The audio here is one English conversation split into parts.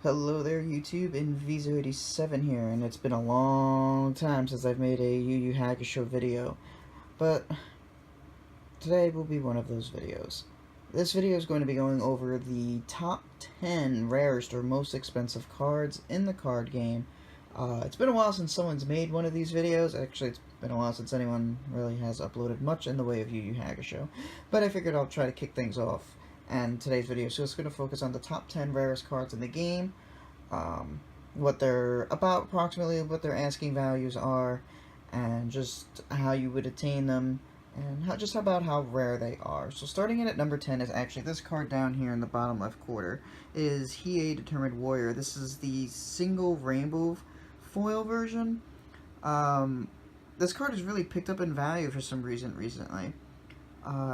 Hello there YouTube, Inviso87 here, and it's been a long time since I've made a YYH Hakusho video, but today will be one of those videos. This video is going to be going over the top 10 rarest or most expensive cards in the card game. It's been a while since someone's made one of these videos. Actually, it's been a while since anyone really has uploaded much in the way of YYH Hakusho, but I figured I'll try to kick things off. And today's video is just going to focus on the top 10 rarest cards in the game, what they're about approximately, what their asking values are, and just how you would attain them, and how about how rare they are. So starting in at number 10 is actually this card down here in the bottom left corner. It is Hiei Determined Warrior. This is the single rainbow foil version. This card has really picked up in value for some reason recently.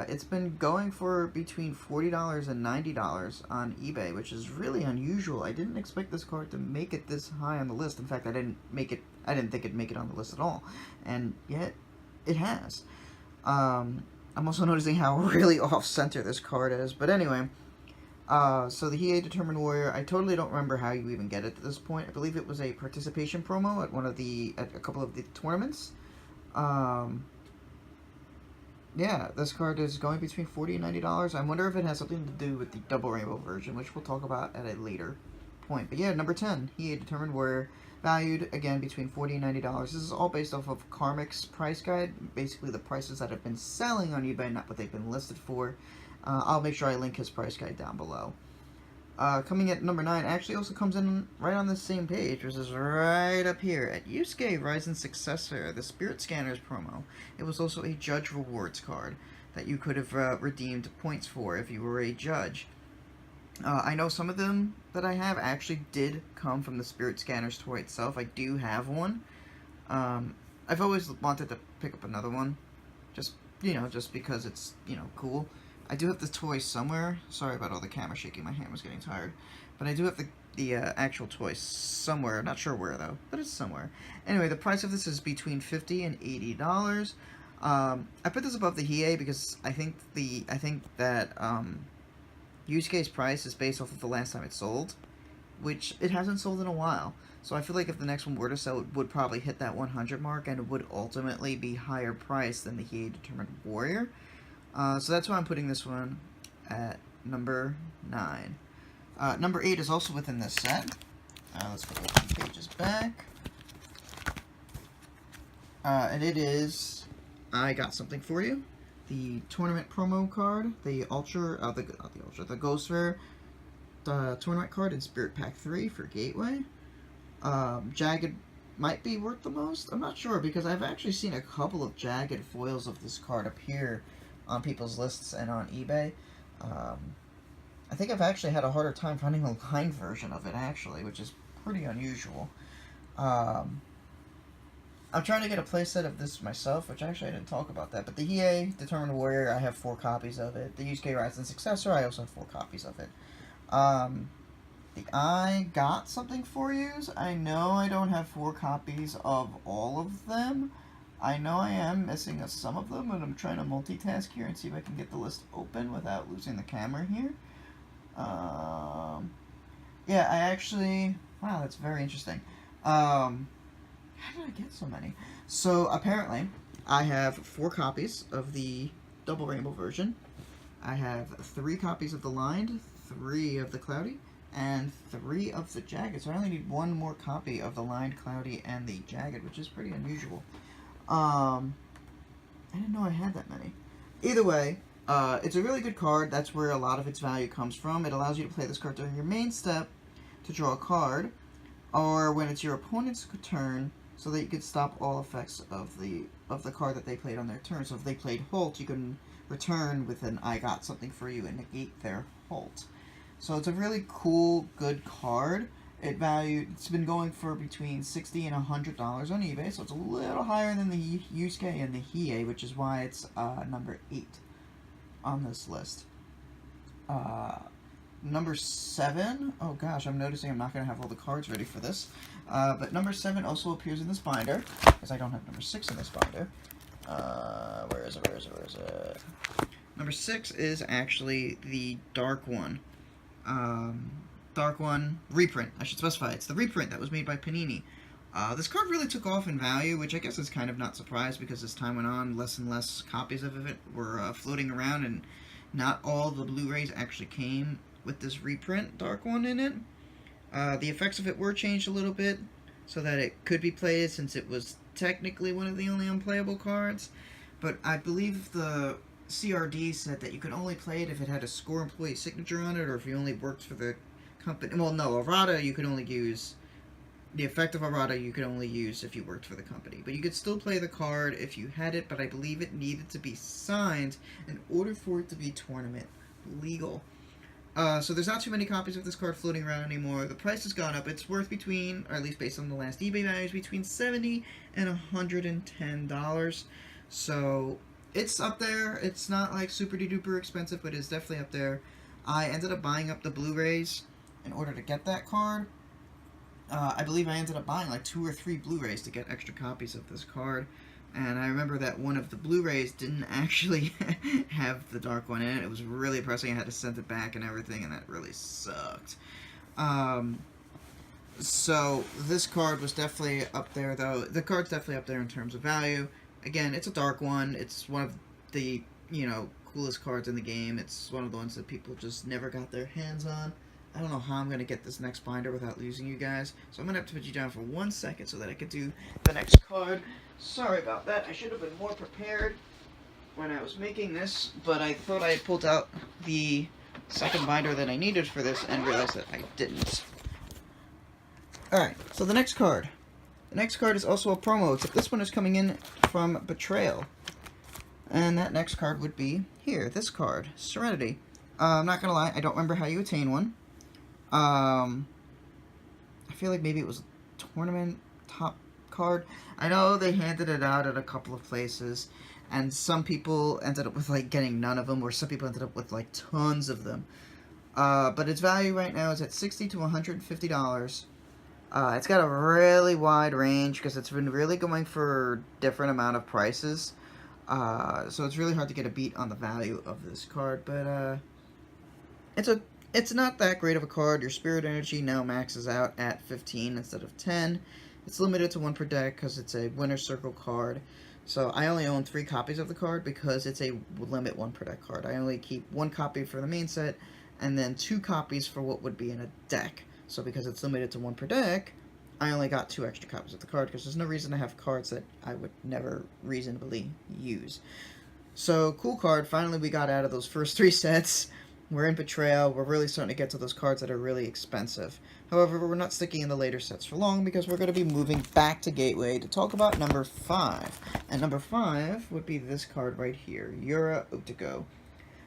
It's been going for between $40 and $90 on eBay, which is really unusual. I didn't expect this card to make it this high on the list. In fact, I didn't think it'd make it on the list at all, and yet it has. I'm also noticing how really off-center this card is, but anyway. So the Hiei Determined Warrior, I totally don't remember how you even get it at this point. I believe it was a participation promo at a couple of the tournaments. Yeah, this card is going between $40 and $90. I wonder if it has something to do with the double rainbow version, which we'll talk about at a later point. But yeah, number 10, Hiei Determined Warrior, valued again between $40 and $90. This is all based off of Karmic's price guide, basically the prices that have been selling on eBay, not what they've been listed for. I'll make sure I link his price guide down below. Coming at number 9 actually also comes in right on the same page, which is right up here at Yusuke Rising Successor, the Spirit Scanners promo. It was also a Judge Rewards card that you could have redeemed points for if you were a judge. I know some of them that I have actually did come from the Spirit Scanners toy itself. I do have one. I've always wanted to pick up another one, just because it's, cool. I do have the toy somewhere. Sorry about all the camera shaking. My hand was getting tired. But I do have the actual toy somewhere. I'm not sure where, though. But it's somewhere. Anyway, the price of this is between $50 and $80. I put this above the Hiei because I think that Yusuke's price is based off of the last time it sold, which it hasn't sold in a while. So I feel like if the next one were to sell, it would probably hit that 100 mark, and it would ultimately be higher price than the Hiei Determined Warrior. So that's why I'm putting this one at number 9. Number 8 is also within this set. Let's flip a few pages back. And it is I Got Something For You, the tournament promo card, the Ghost Rare tournament card in Spirit Pack 3 for Gateway. Jagad might be worth the most. I'm not sure, because I've actually seen a couple of Jagad foils of this card appear on people's lists and on eBay. I think I've actually had a harder time finding a line version of it, actually, which is pretty unusual. I'm trying to get a playset of this myself, which actually I didn't talk about that. But the Hiei Determined Warrior, I have 4 copies of it. The Yusuke Rising Successor, I also have 4 copies of it. The I Got Something For Yous, I know I don't have 4 copies of all of them. I know I am missing some of them, and I'm trying to multitask here and see if I can get the list open without losing the camera here. Yeah, I actually... Wow, that's very interesting. How did I get so many? So, apparently, I have 4 copies of the Double Rainbow version. I have 3 copies of the Lined, 3 of the Cloudy, and 3 of the Jagged. So I only need 1 more copy of the Lined, Cloudy, and the Jagged, which is pretty unusual. I didn't know I had that many. Either way, it's a really good card. That's where a lot of its value comes from. It allows you to play this card during your main step to draw a card, or when it's your opponent's turn, so that you can stop all effects of the card that they played on their turn. So if they played Halt, you can return with an I Got Something For You and negate their Halt. So it's a really cool, good card. It's been going for between $60 and $100 on eBay, so it's a little higher than the Yusuke and the Hiei, which is why it's number 8 on this list. Number 7, oh gosh, I'm noticing I'm not going to have all the cards ready for this, but number 7 also appears in this binder, because I don't have number 6 in this binder. Where is it? Number 6 is actually the dark one. Dark One reprint. I should specify. It's the reprint that was made by Panini. This card really took off in value, which I guess is kind of not surprised because as time went on, less and less copies of it were floating around, and not all the Blu-rays actually came with this reprint Dark One in it. The effects of it were changed a little bit so that it could be played since it was technically one of the only unplayable cards, but I believe the CRD said that you could only play it if it had a score employee signature on it, or if you only worked for the company. Well, no, errata you could only use, the effect of errata you could only use if you worked for the company. But you could still play the card if you had it, but I believe it needed to be signed in order for it to be tournament legal. So there's not too many copies of this card floating around anymore. The price has gone up. It's worth between, or at least based on the last eBay values, between $70 and $110. So it's up there. It's not like super duper expensive, but it's definitely up there. I ended up buying up the Blu-rays in order to get that card. I believe I ended up buying like 2 or 3 Blu-rays to get extra copies of this card. And I remember that one of the Blu-rays didn't actually have the Dark One in it. It was really pressing. I had to send it back and everything, and that really sucked. So this card was definitely up there, though. The card's definitely up there in terms of value. Again, it's a Dark One. It's one of the, coolest cards in the game. It's one of the ones that people just never got their hands on. I don't know how I'm going to get this next binder without losing you guys, so I'm going to have to put you down for 1 second so that I can do the next card. Sorry about that. I should have been more prepared when I was making this, but I thought I had pulled out the second binder that I needed for this and realized that I didn't. Alright, so the next card. The next card is also a promo, except this one is coming in from Betrayal. And that next card would be here, this card, Serenity. I'm not going to lie, I don't remember how you attain one. I feel like maybe it was a tournament top card. I know they handed it out at a couple of places, and some people ended up with like getting none of them, or some people ended up with like tons of them. But its value right now is at $60 to $150. It's got a really wide range because it's been really going for different amount of prices. So it's really hard to get a beat on the value of this card, but it's not that great of a card. Your Spirit Energy now maxes out at 15 instead of 10. It's limited to 1 per deck because it's a Winner's Circle card. So I only own 3 copies of the card because it's a limit 1 per deck card. I only keep 1 copy for the main set and then 2 copies for what would be in a deck. So because it's limited to 1 per deck, I only got 2 extra copies of the card because there's no reason to have cards that I would never reasonably use. So, cool card. Finally, we got out of those first 3 sets. We're in Betrayal. We're really starting to get to those cards that are really expensive. However, we're not sticking in the later sets for long because we're going to be moving back to Gateway to talk about number 5. And number 5 would be this card right here, Yura Otoko.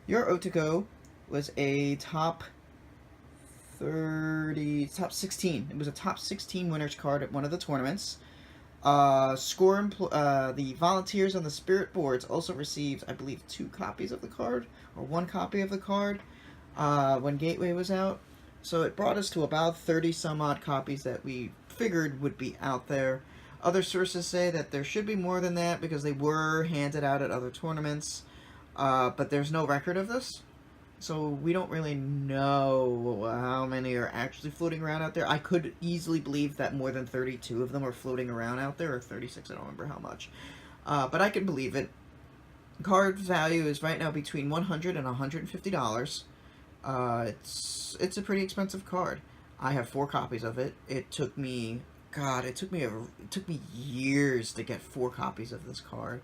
Yura Otoko was a top 16. It was a top 16 winners card at one of the tournaments. The volunteers on the Spirit boards also received, I believe, 2 copies of the card, or 1 copy of the card, when Gateway was out. So it brought us to about 30 some odd copies that we figured would be out there. Other sources say that there should be more than that because they were handed out at other tournaments, but there's no record of this. So we don't really know how many are actually floating around out there. I could easily believe that more than 32 of them are floating around out there, or 36, I don't remember how much. But I can believe it. Card value is right now between $100 and $150. It's a pretty expensive card. I have 4 copies of it. It took me years to get 4 copies of this card.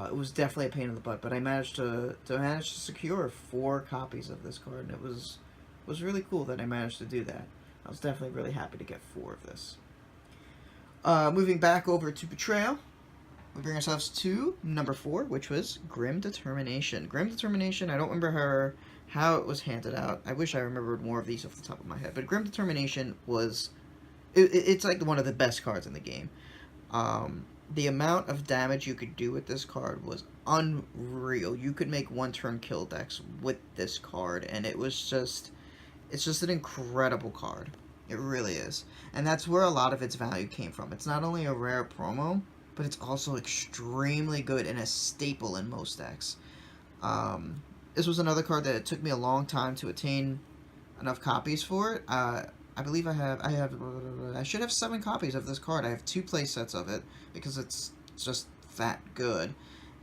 It was definitely a pain in the butt, but I managed to secure 4 copies of this card, and it was really cool that I managed to do that. I was definitely really happy to get 4 of this. Moving back over to Betrayal, we bring ourselves to number 4, which was Grim Determination. Grim Determination, I don't remember how it was handed out. I wish I remembered more of these off the top of my head, but Grim Determination was... It's like one of the best cards in the game. The amount of damage you could do with this card was unreal. You could make 1-turn kill decks with this card, and it's just an incredible card. It really is. And that's where a lot of its value came from. It's not only a rare promo, but it's also extremely good and a staple in most decks. This was another card that it took me a long time to attain. enough copies for it. I believe I should have 7 copies of this card. I have 2 play sets of it because it's just that good.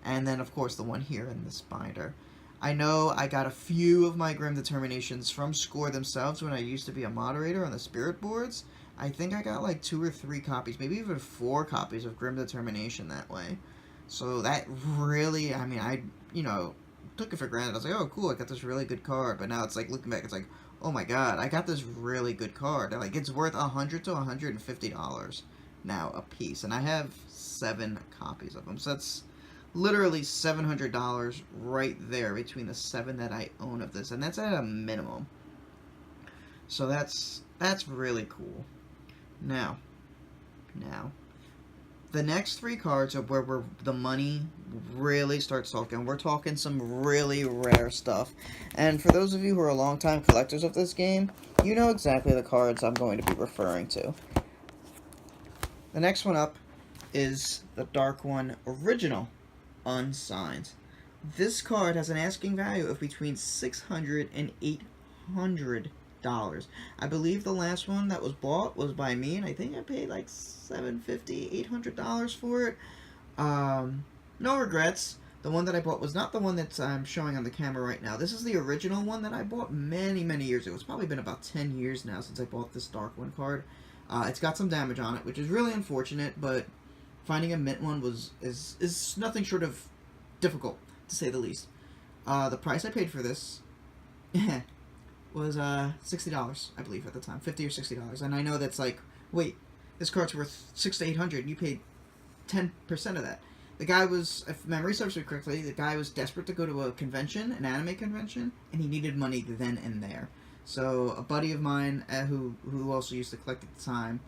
And then, of course, the one here in this binder. I know I got a few of my Grim Determinations from Score themselves when I used to be a moderator on the Spirit boards. I think I got like 2 or 3 copies, maybe even 4 copies of Grim Determination that way. So that really, I mean, I, took it for granted. I was like, oh, cool, I got this really good card. But now it's like, looking back, it's like, oh my god, I got this really good card. Like, it's worth $100 to $150 now a piece. And I have 7 copies of them. So that's literally $700 right there between the 7 that I own of this. And that's at a minimum. So that's really cool. Now, the next 3 cards are where the money really starts talking. We're talking some really rare stuff. And for those of you who are longtime collectors of this game, you know exactly the cards I'm going to be referring to. The next one up is the Dark One Original Unsigned. This card has an asking value of between $600 and $800. I believe the last one that was bought was by me, and I think I paid like $750, $800 for it. No regrets. The one that I bought was not the one that I'm showing on the camera right now. This is the original one that I bought many, many years ago. It's probably been about 10 years now since I bought this Dark One card. It's got some damage on it, which is really unfortunate, but finding a mint one is nothing short of difficult, to say the least. The price I paid for this was $60, I believe, at the time. $50 or $60. And I know that's like, wait, this card's worth $600 to $800, and you paid 10% of that. The guy was, if memory serves me correctly, the guy was desperate to go to a convention, an anime convention, and he needed money then and there. So a buddy of mine who also used to collect at the time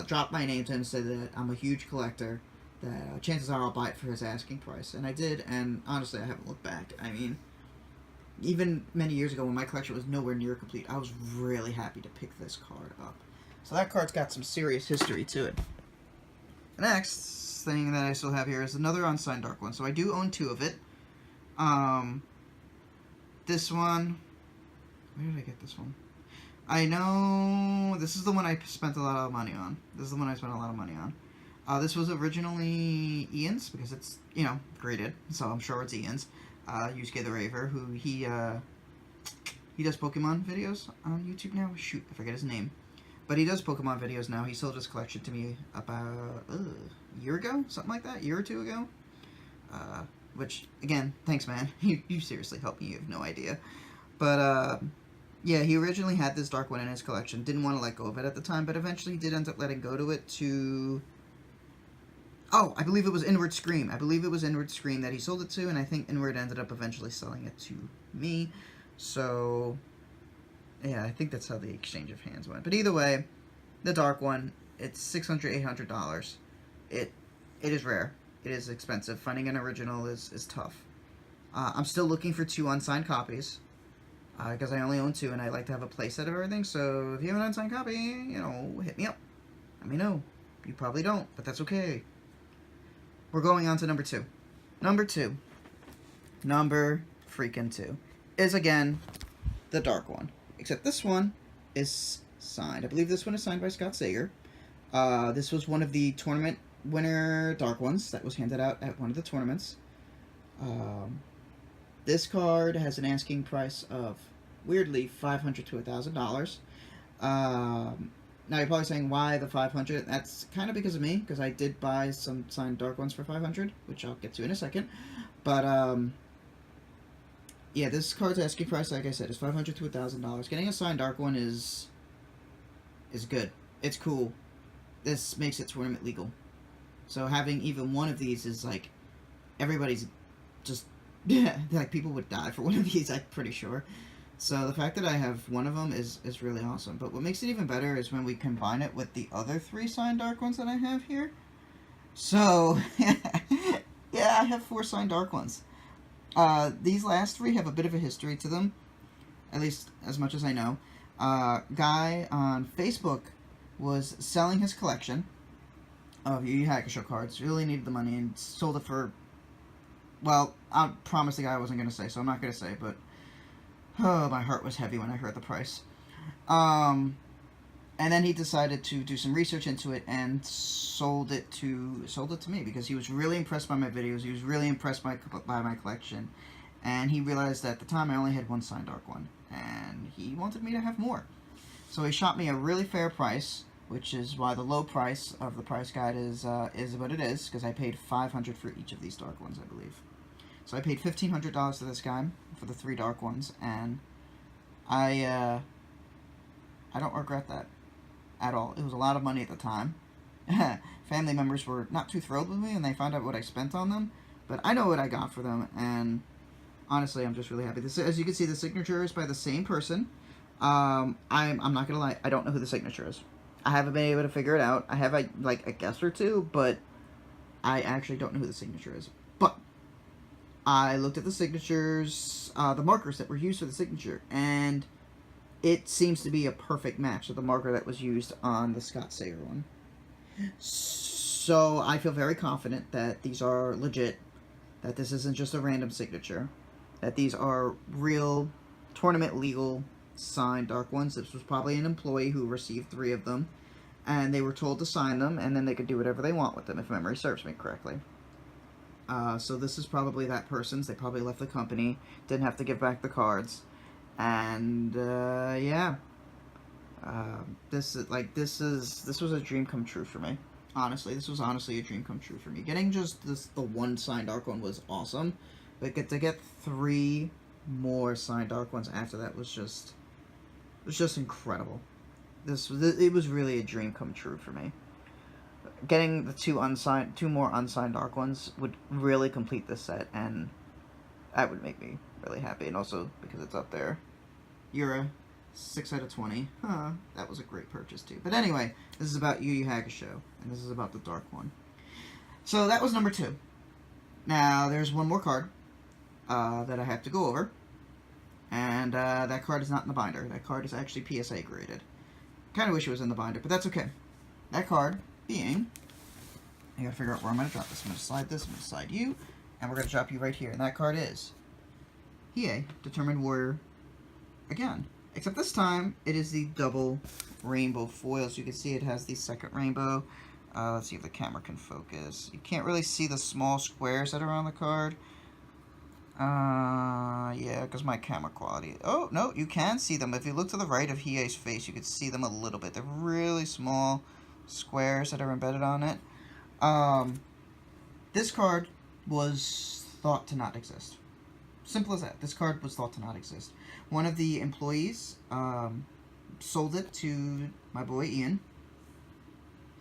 dropped my name to him and said that I'm a huge collector, that chances are I'll buy it for his asking price. And I did, and honestly, I haven't looked back. I mean, even many years ago when my collection was nowhere near complete, I was really happy to pick this card up. So that card's got some serious history to it. The next thing that I still have here is another unsigned Dark One. So I do own 2 of it. This one, where did I get this one? I know this is the one I spent a lot of money on. This is the one I spent a lot of money on. This was originally Ian's, because it's, graded, so I'm sure it's Ian's. Yusuke the Raver, who he does Pokemon videos on YouTube now. Shoot, I forget his name. But he does Pokemon videos now. He sold his collection to me about a year ago? Something like that? A year or 2 ago? Which, again, thanks, man. You seriously helped me. You have no idea. But, yeah, he originally had this Dark One in his collection. Didn't want to let go of it at the time, but eventually did end up letting go to it to... Oh, I believe it was Inward Scream. I believe it was Inward Scream that he sold it to, and I think Inward ended up eventually selling it to me. So, yeah, I think that's how the exchange of hands went. But either way, the Dark One, it's $600, $800. It is rare. It is expensive. Finding an original is tough. I'm still looking for 2 unsigned copies, because I only own 2, and I like to have a playset of everything. So if you have an unsigned copy, hit me up. Let me know. You probably don't, but that's okay. We're going on to number 2. Number freaking 2 is, again, the Dark One. Except this one is signed. I believe this one is signed by Scott Sager. This was one of the tournament winner Dark Ones that was handed out at one of the tournaments. This card has an asking price of, weirdly, $500 to $1,000. Now you're probably saying, why the $500? That's kind of because of me, because I did buy some signed Dark Ones for $500, which I'll get to in a second. But, yeah, this card's asking price, like I said, is $500 to $1,000. Getting a signed Dark One is good. It's cool. This makes it tournament legal. So having even one of these is like, everybody's just, like, people would die for one of these, I'm pretty sure. So the fact that I have one of them is really awesome. But what makes it even better is when we combine it with the other 3 signed Dark Ones that I have here. So, yeah, I have 4 signed Dark Ones. These last 3 have a bit of a history to them, at least as much as I know. Guy on Facebook was selling his collection of Yu Yu Hakusho cards, really needed the money, and sold it for, well, I promised the guy I wasn't going to say, so I'm not going to say, but oh, my heart was heavy when I heard the price. And then he decided to do some research into it and sold it to me because he was really impressed by my videos. He was really impressed by my collection, and he realized that at the time I only had one signed Dark One, and he wanted me to have more. So he shot me a really fair price, which is why the low price of the price guide is what it is, because I paid $500 for each of these Dark Ones, I believe. So I paid $1,500 to this guy for the 3 Dark Ones, and I don't regret that at all. It was a lot of money at the time. Family members were not too thrilled with me, and they found out what I spent on them, but I know what I got for them, and honestly, I'm just really happy. This, as you can see, the signature is by the same person. I'm not gonna lie, I don't know who the signature is. I haven't been able to figure it out. I have like a guess or two, but I actually don't know who the signature is. But I looked at the signatures, the markers that were used for the signature, and it seems to be a perfect match of the marker that was used on the Scott Sayer one. So I feel very confident that these are legit, that this isn't just a random signature, that these are real tournament legal signed Dark Ones. This was probably an employee who received 3 of them, and they were told to sign them, and then they could do whatever they want with them, if memory serves me correctly. So this is probably that person's. They probably left the company, didn't have to give back the cards, and yeah, this was a dream come true for me. Honestly, this was honestly a dream come true for me. Getting just the 1 signed Dark One was awesome, but to get 3 more signed Dark Ones after that was just incredible. It was really a dream come true for me. Getting the 2 more unsigned Dark Ones would really complete this set, and that would make me really happy. And also because it's up there, you're a 6 out of 20. That was a great purchase too. But anyway, this is about Yu Yu Hakusho, and this is about the Dark One. So that was number 2. Now there's one more card that I have to go over, and that card is not in the binder. That card is actually PSA graded. Kind of wish it was in the binder, but that's okay. That card being, I gotta figure out where I'm gonna drop this. I'm gonna slide this, I'm gonna slide you, and we're gonna drop you right here. And that card is Hiei, Determined Warrior, again. Except this time, it is the double rainbow foil. So you can see it has the second rainbow. Let's see if the camera can focus. You can't really see the small squares that are on the card. Yeah, because my camera quality. Oh, no, you can see them. If you look to the right of Hiei's face, you can see them a little bit. They're really small squares that are embedded on it. This card was thought to not exist. Simple as that. This card was thought to not exist. One of the employees sold it to my boy Ian,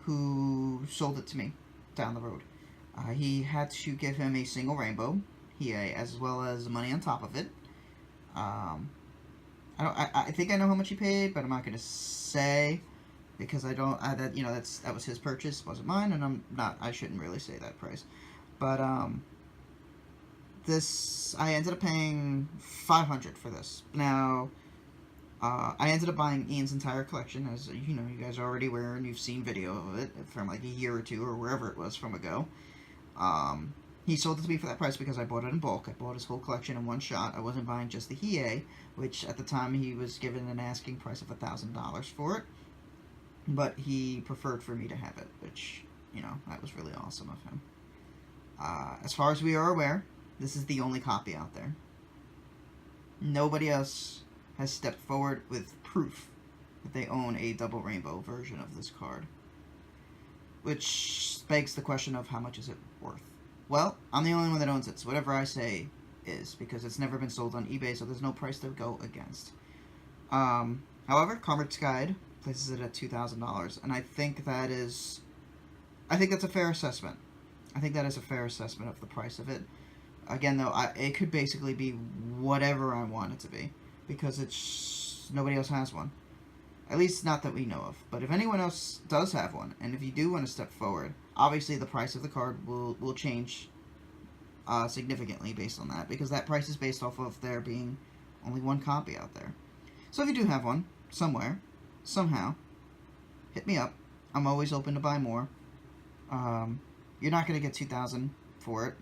who sold it to me down the road. He had to give him a single rainbow, Hiei, as well as money on top of it. I think I know how much he paid, but I'm not going to say, because I don't. That was his purchase, wasn't mine, and I shouldn't really say that price. But I ended up paying $500 for this. Now, I ended up buying Ian's entire collection, as you know, you guys are already aware, and you've seen video of it from like a year or 2 or wherever it was from ago. He sold it to me for that price because I bought it in bulk. I bought his whole collection in one shot. I wasn't buying just the Hiei, which at the time he was given an asking price of $1,000 for it. But he preferred for me to have it, which, you know, that was really awesome of him. As far as we are aware, this is the only copy out there. Nobody else has stepped forward with proof that they own a double rainbow version of this card. Which begs the question of how much is it worth? Well, I'm the only one that owns it, so whatever I say is, because it's never been sold on eBay, so there's no price to go against. However, Karmic's guide places it at $2,000, and I think that's a fair assessment. I think that is a fair assessment of the price of it. Again, though, it could basically be whatever I want it to be, because nobody else has one. At least not that we know of. But if anyone else does have one, and if you do want to step forward, obviously the price of the card will change significantly based on that, because that price is based off of there being only one copy out there. So if you do have one, somewhere, somehow, hit me up. I'm always open to buy more. You're not going to get $2,000 for it,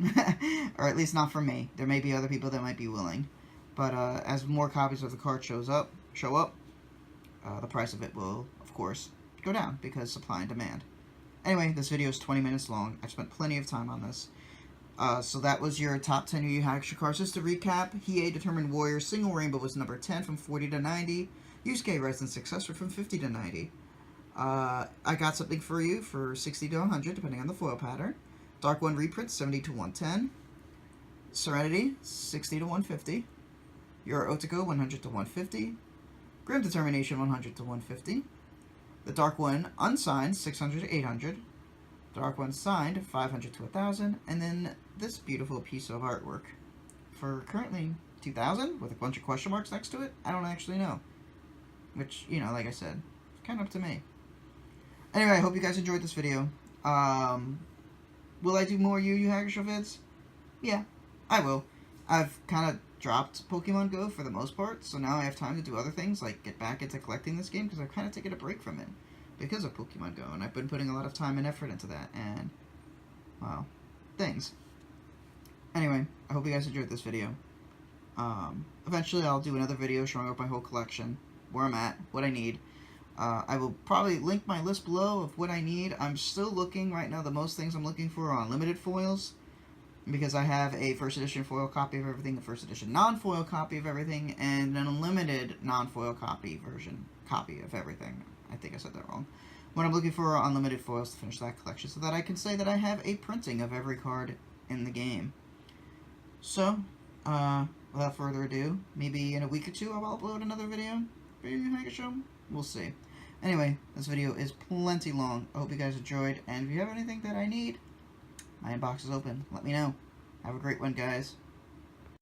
or at least not from me. There may be other people that might be willing. But as more copies of the card show up, the price of it will, of course, go down because supply and demand. Anyway, this video is 20 minutes long. I've spent plenty of time on this. So that was your top 10 Yu Yu Hakusho cards. Just to recap, Hiei Determined Warrior Single Rainbow was number 10 from 40 to 90. Yusuke Resident Successor from 50 to 90. I got something for you for 60 to 100, depending on the foil pattern. Dark One Reprint, 70 to 110. Serenity, 60 to 150. Your Otoko, 100 to 150. Grim Determination, 100 to 150. The Dark One Unsigned, 600 to 800. Dark One Signed, 500 to 1,000. And then this beautiful piece of artwork for currently 2,000 with a bunch of question marks next to it. I don't actually know. Which, you know, like I said, it's kind of up to me. Anyway, I hope you guys enjoyed this video. Will I do more Yu Yu Hakusho vids? Yeah, I will. I've kind of dropped Pokemon Go for the most part, so now I have time to do other things, like get back into collecting this game, because I've kind of taken a break from it because of Pokemon Go, and I've been putting a lot of time and effort into that, and, well, things. Anyway, I hope you guys enjoyed this video. Eventually I'll do another video showing off my whole collection, where I'm at, what I need. I will probably link my list below of what I need. I'm still looking right now. The most things I'm looking for are unlimited foils, because I have a first edition foil copy of everything, a first edition non-foil copy of everything, and an unlimited non-foil copy of everything. I think I said that wrong. What I'm looking for are unlimited foils to finish that collection, so that I can say that I have a printing of every card in the game. So, without further ado, maybe in a week or two I'll upload another video for Yu Yu Hakusho. We'll see. Anyway, this video is plenty long. I hope you guys enjoyed, and if you have anything that I need, my inbox is open. Let me know. Have a great one, guys.